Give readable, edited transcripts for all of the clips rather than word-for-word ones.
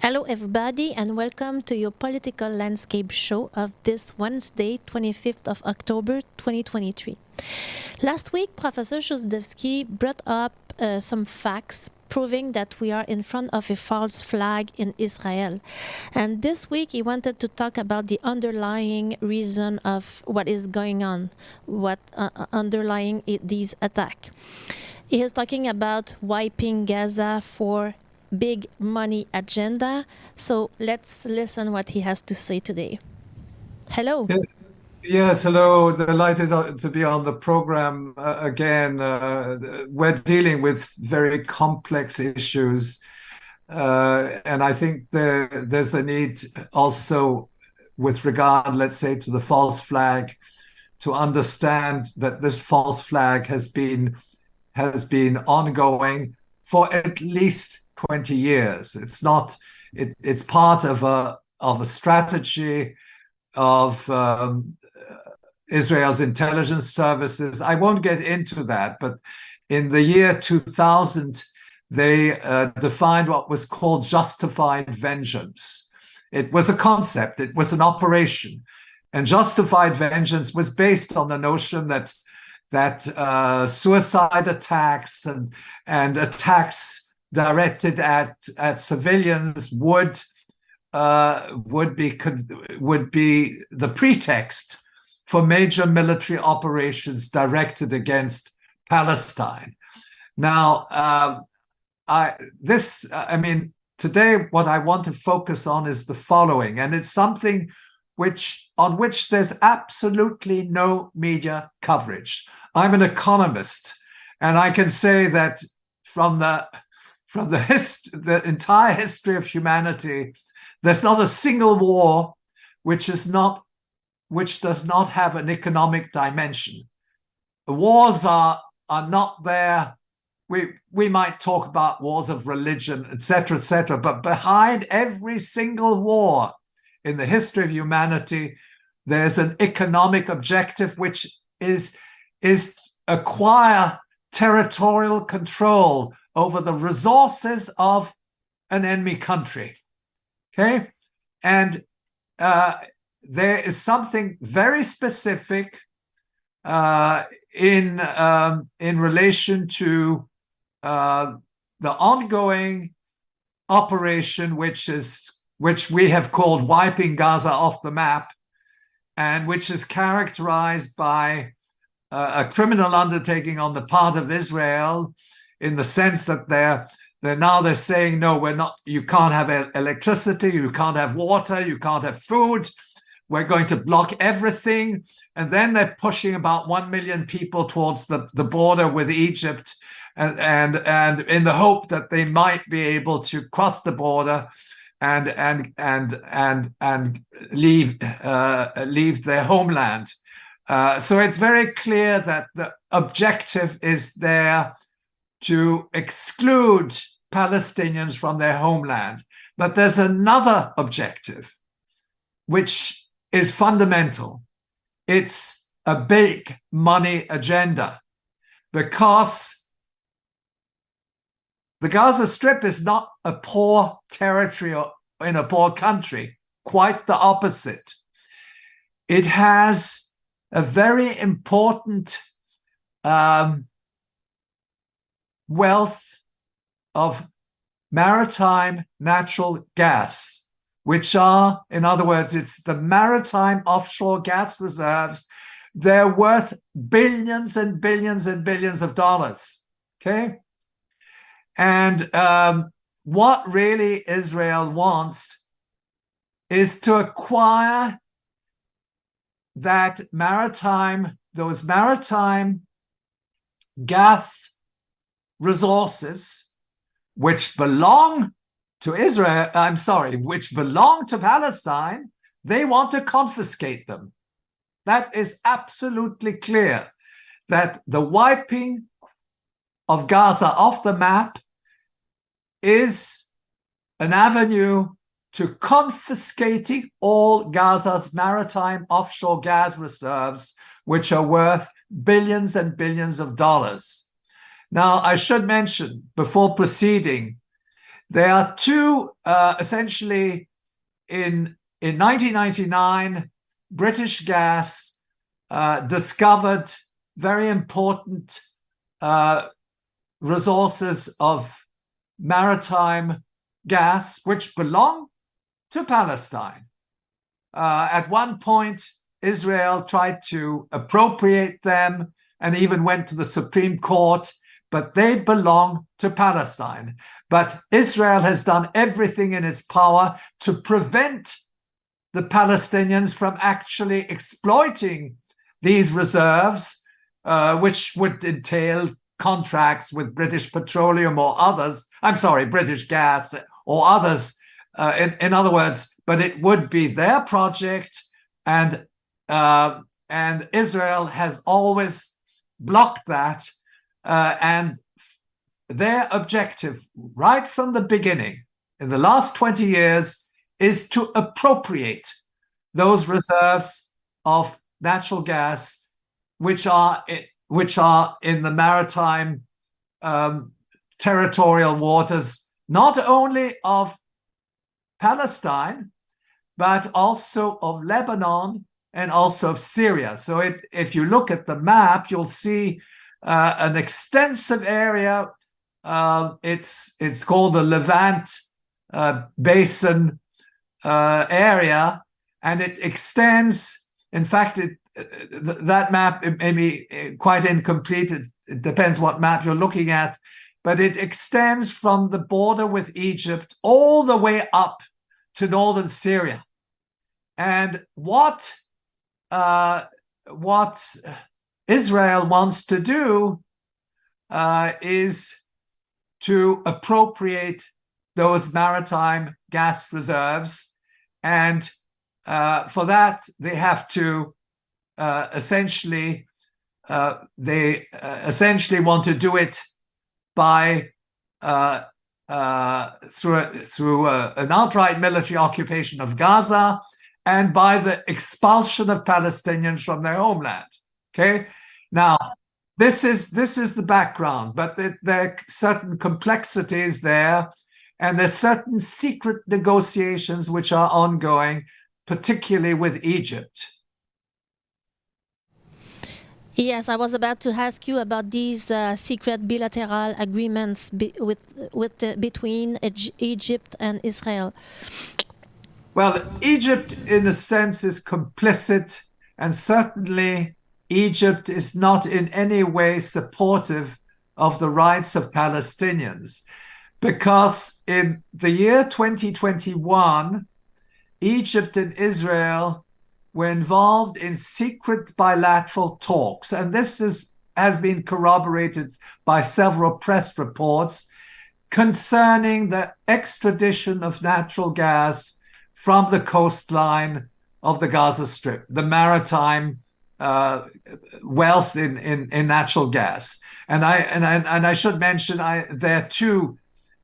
Hello, everybody, and welcome to your political landscape show of this Wednesday, 25th of October, 2023. Last week, Professor Chossudovsky brought up some facts proving that we are in front of a false flag in Israel. And this week, he wanted to talk about the underlying reason of what is going on, what underlying these attacks. He is talking about wiping Gaza for big money agenda. So let's listen what he has to say today. Hello. Yes, hello. Delighted to be on the program again. We're dealing with very complex issues. And I think there's the need also with regard, let's say, to the false flag, to understand that this false flag has been ongoing for at least 20 years. It's part of a strategy of Israel's intelligence services. I won't get into that, but in the year 2000, they defined what was called justified vengeance. It was a concept, it was an operation. And justified vengeance was based on the notion that suicide attacks and attacks directed at civilians would be the pretext for major military operations directed against Palestine. Now, today what I want to focus on is the following, and it's something on which there's absolutely no media coverage. I'm an economist, and I can say that from the entire history of humanity, there's not a single war which does not have an economic dimension. The wars are not there. We might talk about wars of religion, etc., but behind every single war in the history of humanity, there's an economic objective, which is acquire territorial control over the resources of an enemy country. Okay, and there is something very specific in relation to the ongoing operation, which we have called wiping Gaza off the map, and which is characterized by a criminal undertaking on the part of Israel, in the sense that they're saying, no, we're not. You can't have electricity, you can't have water, you can't have food. We're going to block everything. And then they're pushing about 1 million people towards the border with Egypt, and in the hope that they might be able to cross the border and leave their homeland. So it's very clear that the objective is there to exclude Palestinians from their homeland. But there's another objective, which is fundamental. It's a big money agenda, because the Gaza Strip is not a poor territory in a poor country, quite the opposite. It has a very important wealth of maritime natural gas, which are, in other words, it's the maritime offshore gas reserves. They're worth billions and billions and billions of dollars. Okay, and what really Israel wants is to acquire those maritime gas resources, which belong to which belong to Palestine. They want to confiscate them. That is absolutely clear, that the wiping of Gaza off the map is an avenue to confiscating all Gaza's maritime offshore gas reserves, which are worth billions and billions of dollars. Now, I should mention before proceeding There are two, essentially, in 1999, British Gas discovered very important resources of maritime gas, which belong to Palestine. At one point, Israel tried to appropriate them and even went to the Supreme Court, but they belong to Palestine. But Israel has done everything in its power to prevent the Palestinians from actually exploiting these reserves, which would entail contracts with British Petroleum or others. I'm sorry, British Gas or others. In other words, but it would be their project, and Israel has always blocked that. And their objective, right from the beginning, in the last 20 years, is to appropriate those reserves of natural gas, which are in the maritime territorial waters, not only of Palestine, but also of Lebanon and also of Syria. So if you look at the map, you'll see an extensive area. It's called the Levant Basin area, and it extends. In fact, that map may be quite incomplete. It depends what map you're looking at, but it extends from the border with Egypt all the way up to northern Syria. And what Israel wants to do is to appropriate those maritime gas reserves, and for that they have to essentially want to do it by through an outright military occupation of Gaza and by the expulsion of Palestinians from their homeland. Okay, now this is the background, but there are certain complexities there, and there's certain secret negotiations which are ongoing, particularly with Egypt. Yes, I was about to ask you about these secret bilateral agreements between Egypt and Israel. Well, Egypt, in a sense, is complicit, and certainly Egypt is not in any way supportive of the rights of Palestinians, because in the year 2021, Egypt and Israel were involved in secret bilateral talks, and this has been corroborated by several press reports concerning the extradition of natural gas from the coastline of the Gaza Strip, the maritime wealth in natural gas. And I should mention there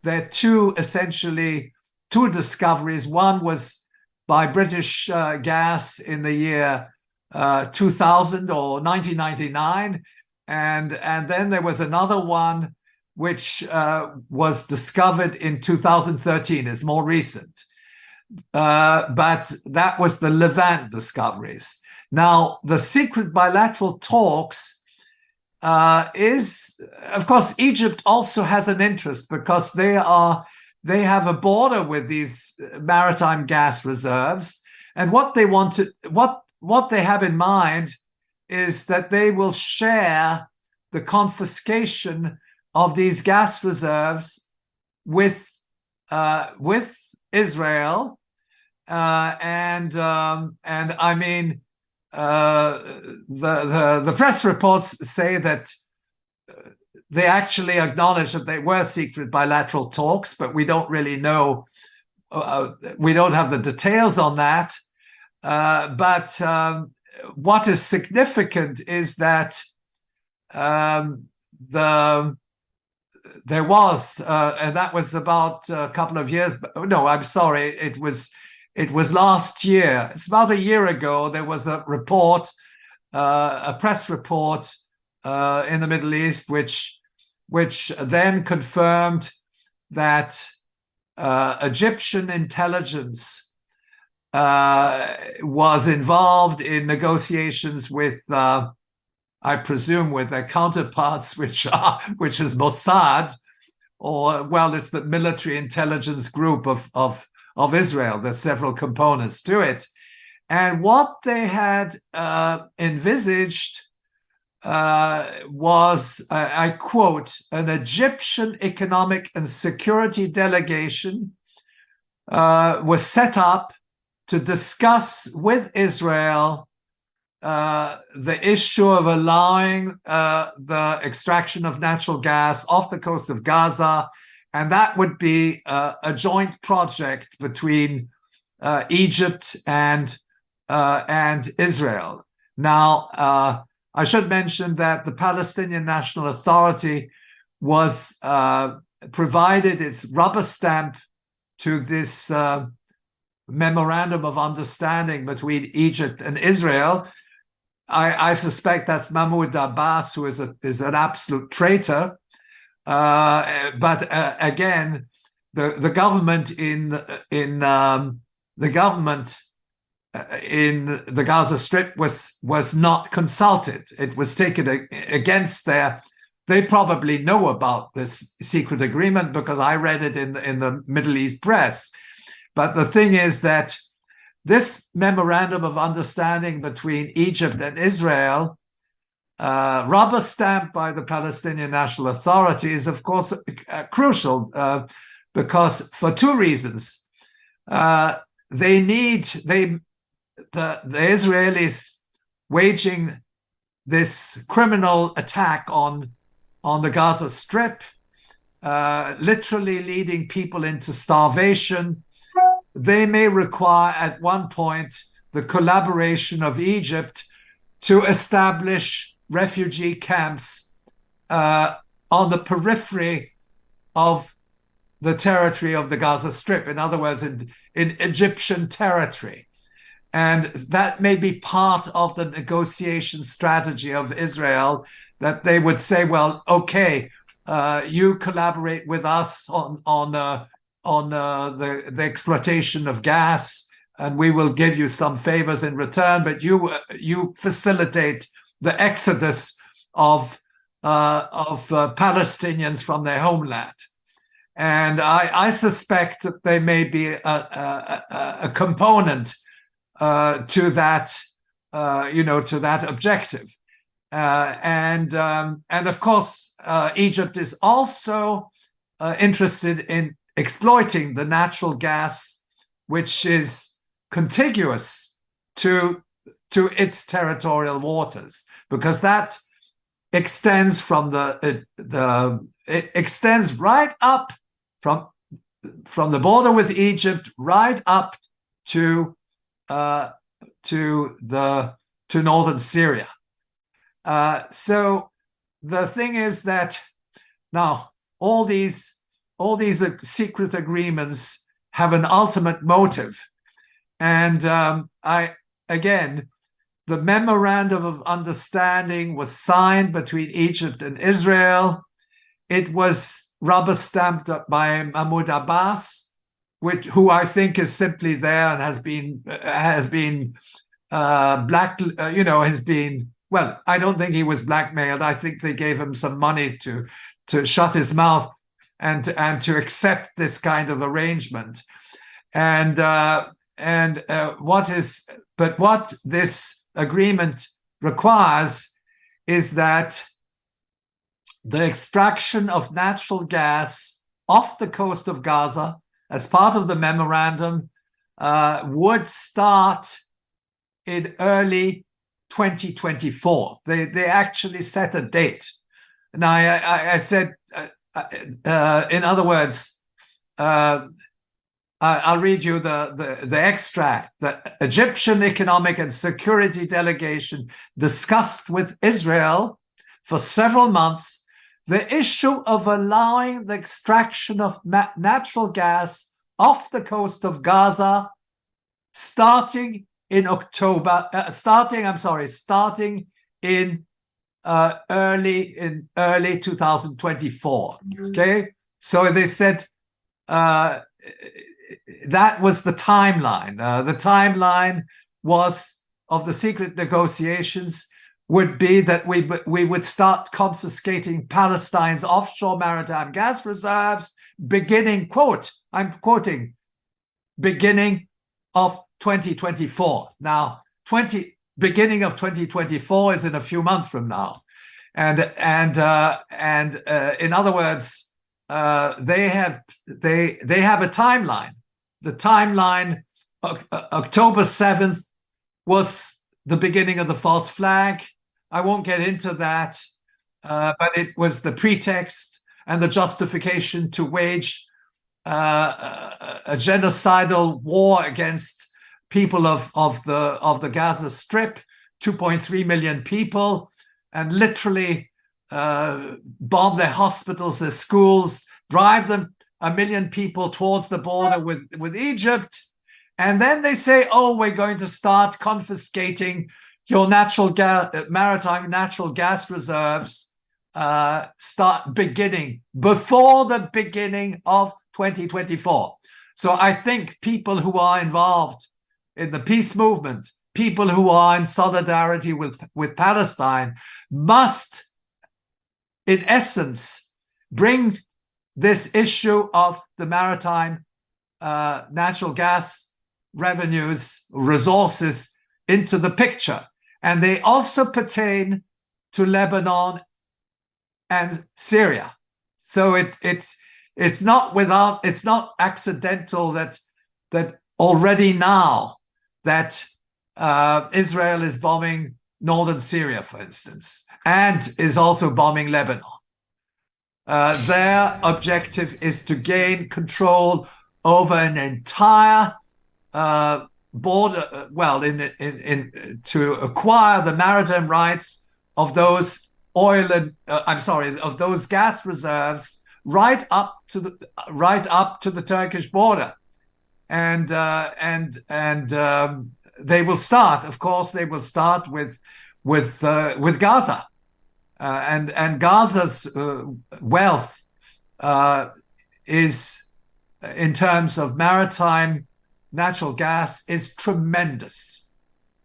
are two essentially two discoveries. One was by British Gas in the year 2000 or 1999, and then there was another one which was discovered in 2013. It's more recent, but that was the Levant discoveries. Now, the secret bilateral talks is, of course, Egypt also has an interest, because they have a border with these maritime gas reserves, and what they have in mind is that they will share the confiscation of these gas reserves with Israel, and I mean, the press reports say that they actually acknowledge that they were secret bilateral talks, but we don't really know. We don't have the details on that. But what is significant is that there was, and that was about a couple of years. No, I'm sorry. It was last year. It's about a year ago. There was a report, a press report in the Middle East, which then confirmed that Egyptian intelligence was involved in negotiations with, I presume, with their counterparts, which is Mossad, or, well, it's the military intelligence group of Israel. There's several components to it. And what they had envisaged was, I quote, an Egyptian economic and security delegation was set up to discuss with Israel the issue of allowing the extraction of natural gas off the coast of Gaza, and that would be a joint project between Egypt and Israel. Now, I should mention that the Palestinian National Authority was provided its rubber stamp to this memorandum of understanding between Egypt and Israel. I suspect that's Mahmoud Abbas, who is an absolute traitor. But again, the government in the Gaza Strip was not consulted. It was taken against they probably know about this secret agreement because I read it in the Middle East press. But the thing is that this memorandum of understanding between Egypt and Israel, rubber stamped by the Palestinian National Authority, is of course crucial because for two reasons. The Israelis waging this criminal attack on the Gaza Strip, literally leading people into starvation. They may require at one point the collaboration of Egypt to establish refugee camps on the periphery of the territory of the Gaza Strip, in other words, in Egyptian territory. And that may be part of the negotiation strategy of Israel, that they would say, well, okay, you collaborate with us on the exploitation of gas, and we will give you some favors in return, but you facilitate the exodus of Palestinians from their homeland. And I suspect that there may be a component to that, to that objective. And of course, Egypt is also interested in exploiting the natural gas, which is contiguous to its territorial waters, because that extends from it extends right up from the border with Egypt right up to northern Syria. So the thing is that now all these secret agreements have an ultimate motive, and the memorandum of understanding was signed between Egypt and Israel. It was rubber stamped by Mahmoud Abbas, who I think is simply there and has been well, I don't think he was blackmailed. I think they gave him some money to shut his mouth and to accept this kind of arrangement. What this agreement requires is that the extraction of natural gas off the coast of Gaza as part of the memorandum would start in early 2024. They actually set a date. Now, I said, in other words, I'll read you the extract. The Egyptian Economic and Security Delegation discussed with Israel for several months the issue of allowing the extraction of natural gas off the coast of Gaza starting in early 2024. Okay, so they said that was the timeline. The timeline was of the secret negotiations would be that we would start confiscating Palestine's offshore maritime gas reserves beginning, quote, I'm quoting, beginning of 2024. Now, beginning of 2024 is in a few months from now. And in other words, they have a timeline. The timeline, October 7th, was the beginning of the false flag. I won't get into that, but it was the pretext and the justification to wage a genocidal war against people of the Gaza Strip, 2.3 million people, and literally bomb their hospitals, their schools, drive them 1 million people towards the border with Egypt. And then they say, oh, we're going to start confiscating your maritime natural gas reserves, before the beginning of 2024. So I think people who are involved in the peace movement, people who are in solidarity with Palestine, must, in essence, bring this issue of the maritime natural gas revenues, resources into the picture. And they also pertain to Lebanon and Syria. So it's not accidental that already now that Israel is bombing northern Syria, for instance, and is also bombing Lebanon. Their objective is to gain control over an entire border, to acquire the maritime rights of those of those gas reserves right up to the Turkish border, and they will start. Of course, they will start with Gaza, and Gaza's wealth is, in terms of maritime natural gas, is tremendous,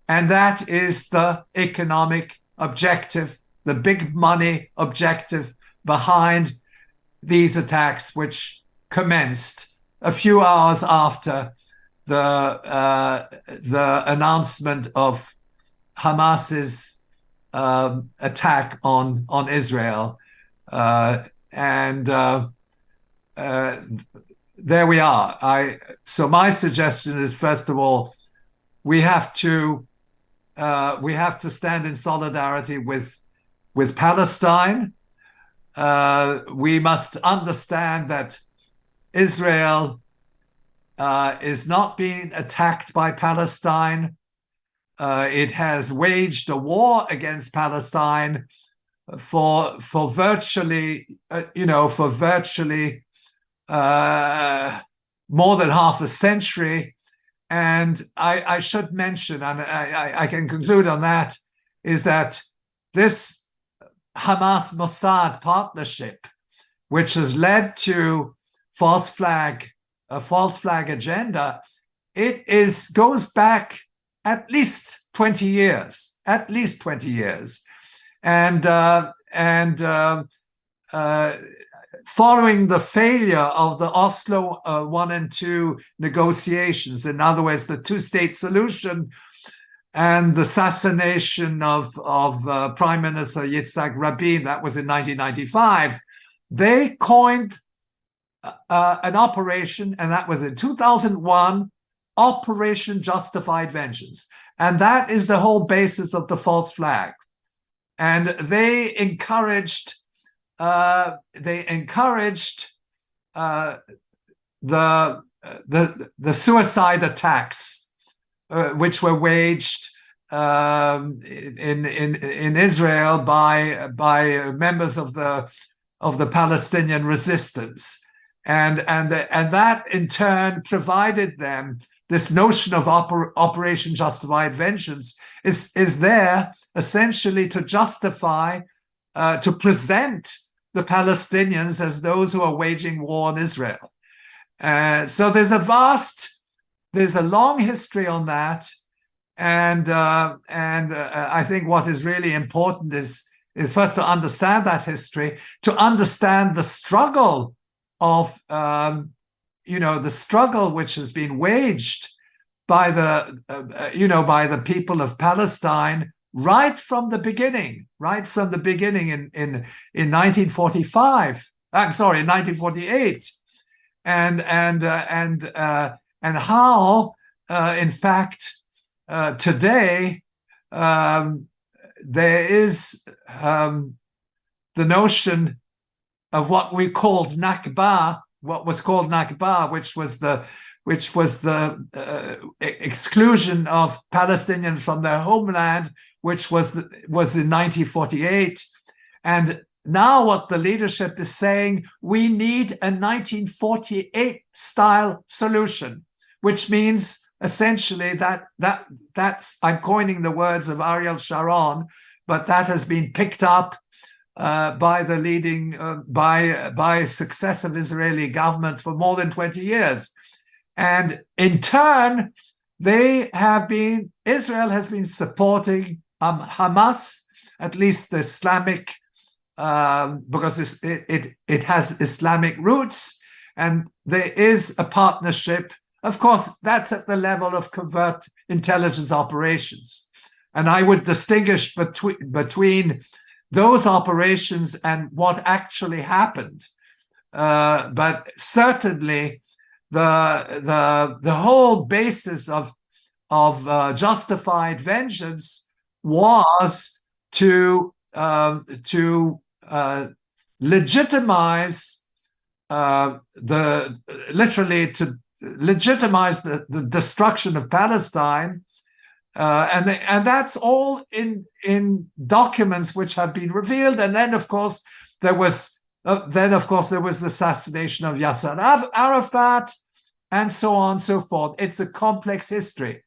and that is the economic objective, the big money objective behind these attacks, which commenced a few hours after the announcement of Hamas's attack on Israel, and there we are. So my suggestion is, first of all, we have to stand in solidarity with Palestine. We must understand that Israel is not being attacked by Palestine. It has waged a war against Palestine for virtually more than half a century. And I should mention, and I can conclude on that, is that this Hamas-Mossad partnership, which has led to a false flag agenda, goes back at least 20 years, and following the failure of the Oslo 1 and 2 negotiations, in other words, the two-state solution, and the assassination of Prime Minister Yitzhak Rabin, that was in 1995, they coined an operation, and that was in 2001, Operation Justified Vengeance. And that is the whole basis of the false flag. And they encouraged the suicide attacks, which were waged in Israel by members of the Palestinian resistance, and that in turn provided them this notion of Operation Justified Vengeance is there essentially to justify, to present the Palestinians as those who are waging war on Israel. So there's a long history on that. And I think what is really important is first to understand that history, to understand the struggle of, the struggle which has been waged by the people of Palestine right from the beginning in 1945. I'm sorry, in 1948, and how, in fact, today there is the notion of what was called Nakba, which was the exclusion of Palestinians from their homeland, which was in 1948. And now what the leadership is saying, we need a 1948 style solution, which means essentially that's, I'm coining the words of Ariel Sharon, but that has been picked up by the leading, by successive Israeli governments for more than 20 years. And in turn, Israel has been supporting Hamas, at least the Islamic, because it has Islamic roots, and there is a partnership. Of course, that's at the level of covert intelligence operations. And I would distinguish between those operations and what actually happened. But certainly the whole basis of justified vengeance was to legitimize the destruction of Palestine, and that's all in documents which have been revealed. And then, of course, there was the assassination of Yasser Arafat, and so on and so forth. It's a complex history.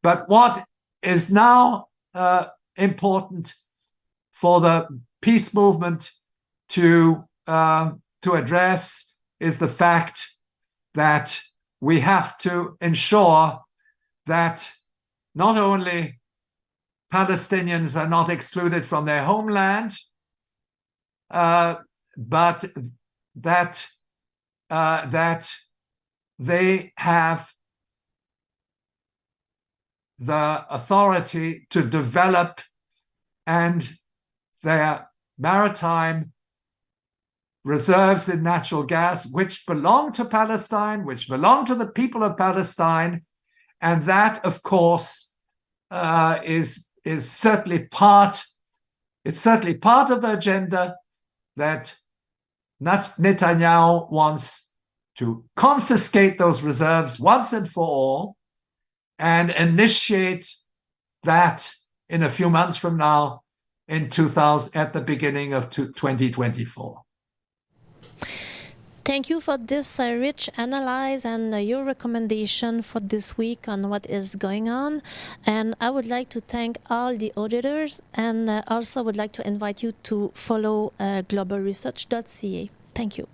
But what is now important for the peace movement to address is the fact that we have to ensure that not only Palestinians are not excluded from their homeland, but that they have the authority to develop, and their maritime reserves in natural gas, which belong to Palestine, which belong to the people of Palestine. And that, of course, is certainly part of the agenda that Netanyahu wants to confiscate those reserves once and for all, and initiate that in a few months from now, at the beginning of 2024. Thank you for this rich analysis and your recommendation for this week on what is going on. And I would like to thank all the auditors, and also would like to invite you to follow globalresearch.ca. Thank you.